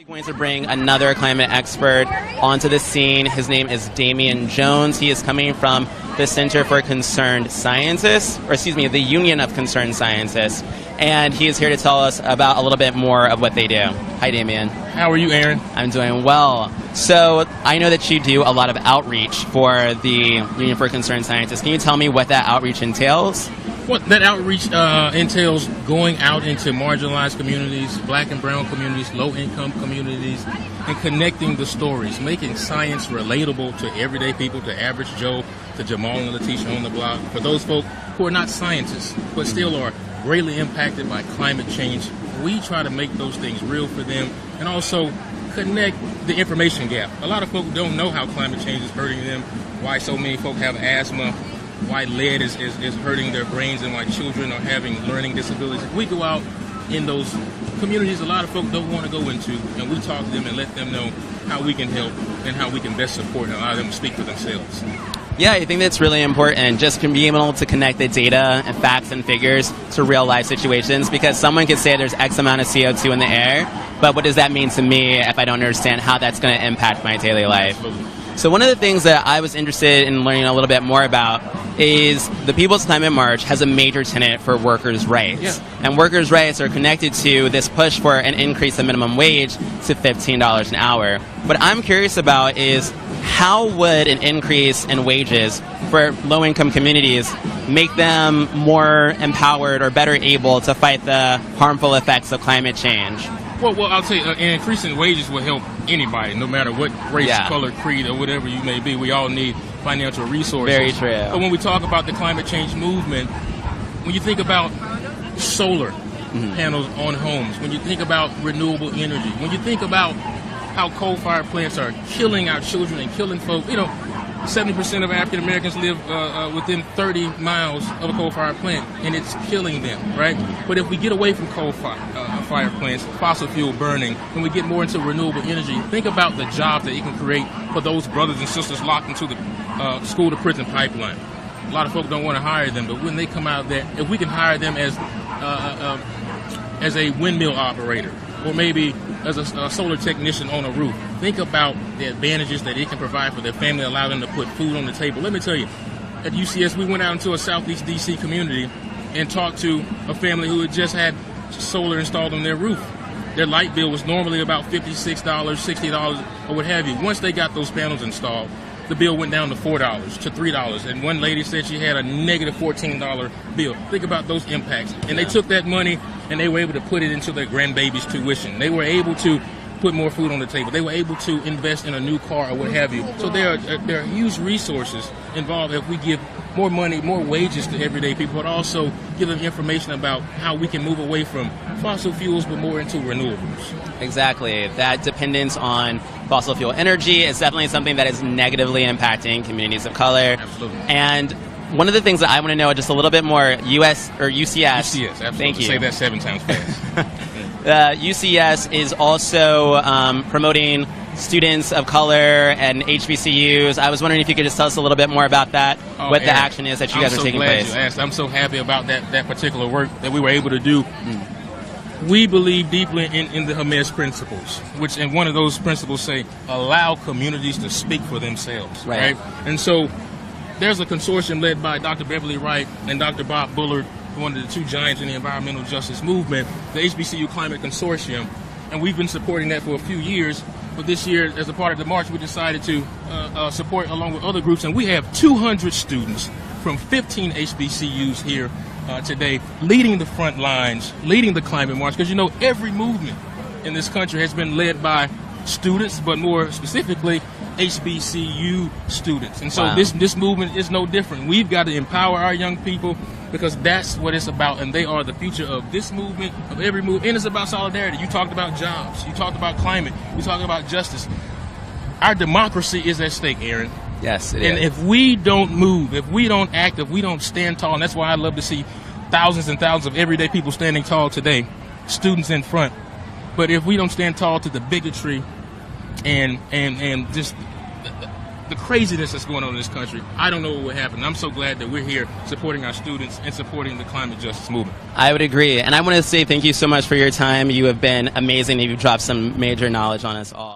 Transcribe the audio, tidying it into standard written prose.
going to bring another climate expert onto the scene. His name is Damian Jones. He is coming from the Center for Concerned Scientists, or excuse me, the Union of Concerned Scientists. And he is here to tell us about a little bit more of what they do. Hi, Damian. How are you, Aaron? I'm doing well. So I know that you do a lot of outreach for the Union for Concerned Scientists. Can you tell me what that outreach entails? What that outreach entails going out into marginalized communities, black and brown communities, low-income communities, and connecting the stories, making science relatable to everyday people, to average Joe, to Jamal and Letitia on the block, for those folk who are not scientists but still are greatly impacted by climate change. We try to make those things real for them and also connect the information gap. A lot of folk don't know how climate change is hurting them, why so many folk have asthma, why lead is hurting their brains, and why children are having learning disabilities. If we go out in those communities a lot of folk don't want to go into, and we talk to them and let them know how we can help and how we can best support and allow them to speak for themselves. Yeah, I think that's really important, just being able to connect the data and facts and figures to real life situations, because someone could say there's X amount of CO2 in the air, but what does that mean to me if I don't understand how that's going to impact my daily life? Absolutely. So one of the things that I was interested in learning a little bit more about is the People's Climate March has a major tenet for workers' rights. Yeah. And workers' rights are connected to this push for an increase in minimum wage to $15 an hour. What I'm curious about is how would an increase in wages for low-income communities make them more empowered or better able to fight the harmful effects of climate change? Well, I'll tell you, an increase in wages will help anybody, no matter what race, color, creed, or whatever you may be. We all need financial resources. Very true. But when we talk about the climate change movement, when you think about solar panels on homes, when you think about renewable energy, when you think about how coal-fired plants are killing our children and killing folk, 70% of African Americans live within 30 miles of a coal-fired plant, and it's killing them, right? But if we get away from coal-fired plants, fossil fuel burning, and we get more into renewable energy, think about the jobs that it can create for those brothers and sisters locked into the school-to-prison pipeline. A lot of folks don't want to hire them, but when they come out there, if we can hire them as a windmill operator, or maybe as a solar technician on a roof, think about the advantages that it can provide for their family, allow them to put food on the table. Let me tell you, at UCS, we went out into a Southeast D.C. community and talked to a family who had just had solar installed on their roof. Their light bill was normally about $56, $60, or what have you. Once they got those panels installed, the bill went down to $4 to $3, and one lady said she had a negative $14 bill. Think about those impacts. And they took that money and they were able to put it into their grandbaby's tuition. They were able to put more food on the table. They were able to invest in a new car or what have you. So there are huge resources involved if we give more money, more wages to everyday people, but also give them information about how we can move away from fossil fuels but more into renewables. Exactly. That dependence on fossil fuel energy is definitely something that is negatively impacting communities of color. Absolutely. And one of the things that I want to know just a little bit more, UCS. UCS, absolutely. Thank you. Say that 7 times fast. UCS is also promoting students of color and HBCUs. I was wondering if you could just tell us a little bit more about that, what the action is that you guys are taking place. I'm so glad you asked. I'm so happy about that particular work that we were able to do. We believe deeply in the Hermes principles, and one of those principles say, allow communities to speak for themselves, right? And so there's a consortium led by Dr. Beverly Wright and Dr. Bob Bullard, one of the two giants in the environmental justice movement, the HBCU Climate Consortium, and we've been supporting that for a few years. But this year, as a part of the march, we decided to support along with other groups, and we have 200 students from 15 HBCUs here today leading the front lines, leading the climate march, because every movement in this country has been led by students, but more specifically HBCU students. And so this movement is no different. We've got to empower our young people, because that's what it's about, and they are the future of this movement, of every movement, and it's about solidarity. You talked about jobs, you talked about climate, you talked about justice. Our democracy is at stake, Aaron. Yes, it and is. if we don't move, if we don't act, if we don't stand tall, and that's why I love to see thousands and thousands of everyday people standing tall today, students in front. But if we don't stand tall to the bigotry and just the craziness that's going on in this country, I don't know what would happen. I'm so glad that we're here supporting our students and supporting the climate justice movement. I would agree. And I want to say thank you so much for your time. You have been amazing. You've dropped some major knowledge on us all.